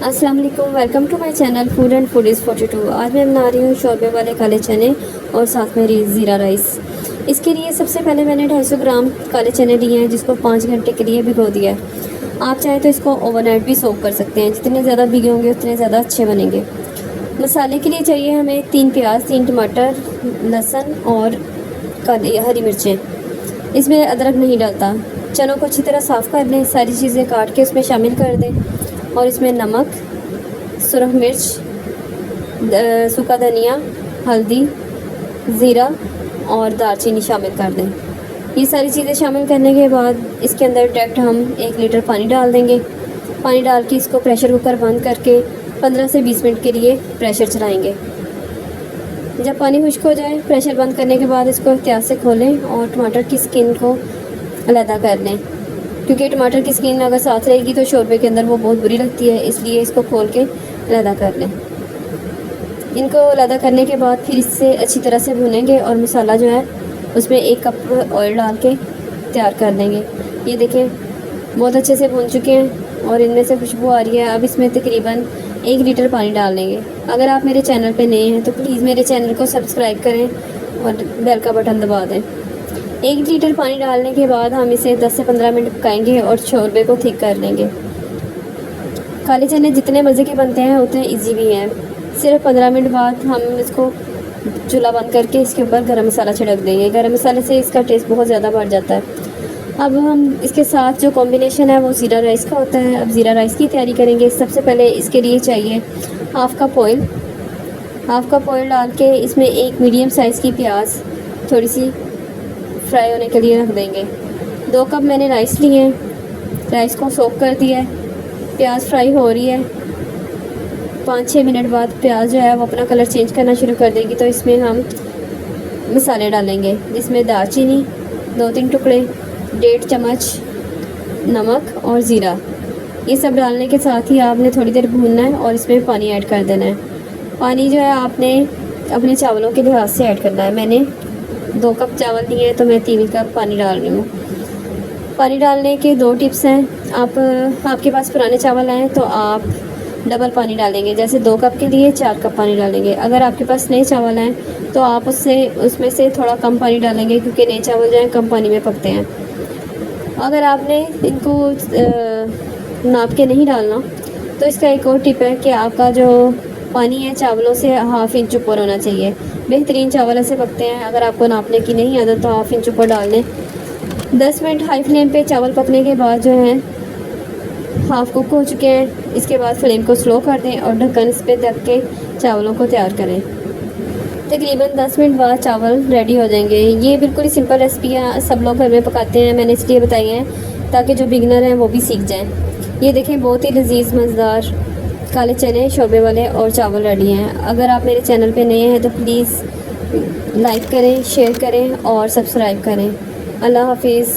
अस्सलाम वालेकुम, welcome to my channel food and food is 42। आज मैं बना रही हूँ शोरबे वाले काले चने और साथ में ज़ीरा राइस। इसके लिए सबसे पहले मैंने 250 ग्राम काले चने लिए हैं, जिसको 5 घंटे के लिए भिगो दिया है। आप चाहें तो इसको ओवरनाइट भी सोक कर सकते हैं। जितने ज़्यादा भिगे होंगे उतने ज़्यादा अच्छे बनेंगे। मसाले के लिए चाहिए हमें 3 प्याज, 3 टमाटर, लहसुन और हरी मिर्चें। इसमें अदरक नहीं डालता। चनों को अच्छी तरह साफ़ कर लें, सारी चीज़ें काट के उसमें शामिल कर दें और इसमें नमक, सुरख मिर्च, सूखा धनिया, हल्दी, ज़ीरा और दालचीनी शामिल कर दें। ये सारी चीज़ें शामिल करने के बाद इसके अंदर डायरेक्ट हम 1 लीटर पानी डाल देंगे। पानी डाल के इसको प्रेशर कुकर बंद करके 15 से 20 मिनट के लिए प्रेशर चलाएंगे। जब पानी खुश्क हो जाए, प्रेशर बंद करने के बाद इसको एहतियात से खोलें और टमाटर की स्किन को अलहदा कर लें, क्योंकि टमाटर की स्किन अगर साथ रहेगी तो शोरबे के अंदर वो बहुत बुरी लगती है, इसलिए इसको खोल के अलहदा कर लें। इनको अलहदा करने के बाद फिर इससे अच्छी तरह से भूनेंगे और मसाला जो है उसमें 1 कप ऑयल डाल के तैयार कर लेंगे। ये देखें, बहुत अच्छे से भून चुके हैं और इनमें से खुशबू आ रही है। अब इसमें तकरीबन 1 लीटर पानी डाल लेंगे। अगर आप मेरे चैनल पे नए हैं तो प्लीज़ मेरे चैनल को सब्सक्राइब करें और बेल का बटन दबा दें। 1 लीटर पानी डालने के बाद हम इसे 10 से 15 मिनट पकाएंगे और शोरबे को ठीक कर लेंगे। काले चने जितने मज़े के बनते हैं उतने इजी भी हैं। सिर्फ 15 मिनट बाद हम इसको चूल्हा बंद करके इसके ऊपर गरम मसाला छिड़क देंगे। गरम मसाले से इसका टेस्ट बहुत ज़्यादा बढ़ जाता है। अब हम इसके साथ जो कॉम्बिनेशन है वो ज़ीरा राइस का होता है। अब ज़ीरा राइस की तैयारी करेंगे। सबसे पहले इसके लिए चाहिए हाफ़ कप ऑयल डाल के इसमें 1 मीडियम साइज़ की प्याज थोड़ी सी फ्राई होने के लिए रख देंगे। 2 कप मैंने राइस लिए हैं, राइस को सोक कर दिया है। प्याज फ्राई हो रही है। 5-6 मिनट बाद प्याज जो है वो अपना कलर चेंज करना शुरू कर देगी, तो इसमें हम मसाले डालेंगे, जिसमें दालचीनी 2-3 टुकड़े, 1.5 चम्मच नमक और ज़ीरा। ये सब डालने के साथ ही आपने थोड़ी देर भूनना है और इसमें पानी ऐड कर देना है। पानी जो है आपने अपने चावलों के लिहाज से ऐड करना है। मैंने 2 कप चावल लिए हैं तो मैं 3 कप पानी डाल रही हूँ। पानी डालने के 2 टिप्स हैं। आपके पास पुराने चावल हैं तो आप डबल पानी डालेंगे, जैसे 2 कप के लिए 4 कप पानी डालेंगे। अगर आपके पास नए चावल हैं तो आप उसमें से थोड़ा कम पानी डालेंगे, क्योंकि नए चावल जो हैं कम पानी में पकते हैं। अगर आपने इनको नाप के नहीं डालना तो इसका एक और टिप है कि आपका जो पानी है चावलों से 1/2 इंच ऊपर होना चाहिए। बेहतरीन चावल ऐसे पकते हैं। अगर आपको नापने की नहीं आदत तो 1/2 इंच ऊपर डाल लें। 10 मिनट हाई फ्लेम पे चावल पकने के बाद जो है हाफ़ कुक हो चुके हैं। इसके बाद फ्लेम को स्लो कर दें और ढक्कन इस पर ढक के चावलों को तैयार करें। तकरीबन 10 मिनट बाद चावल रेडी हो जाएंगे। ये बिल्कुल ही सिंपल रेसिपी है, सब लोग घर में पकाते हैं। मैंने इसलिए बताई है ताकि जो बिगनर हैं वो भी सीख जाएँ। ये देखें, बहुत ही लजीज मज़ेदार काले चने शोरबे वाले और चावल रेडी हैं। अगर आप मेरे चैनल पे नए हैं तो प्लीज़ लाइक करें, शेयर करें और सब्सक्राइब करें। अल्लाह हाफिज़।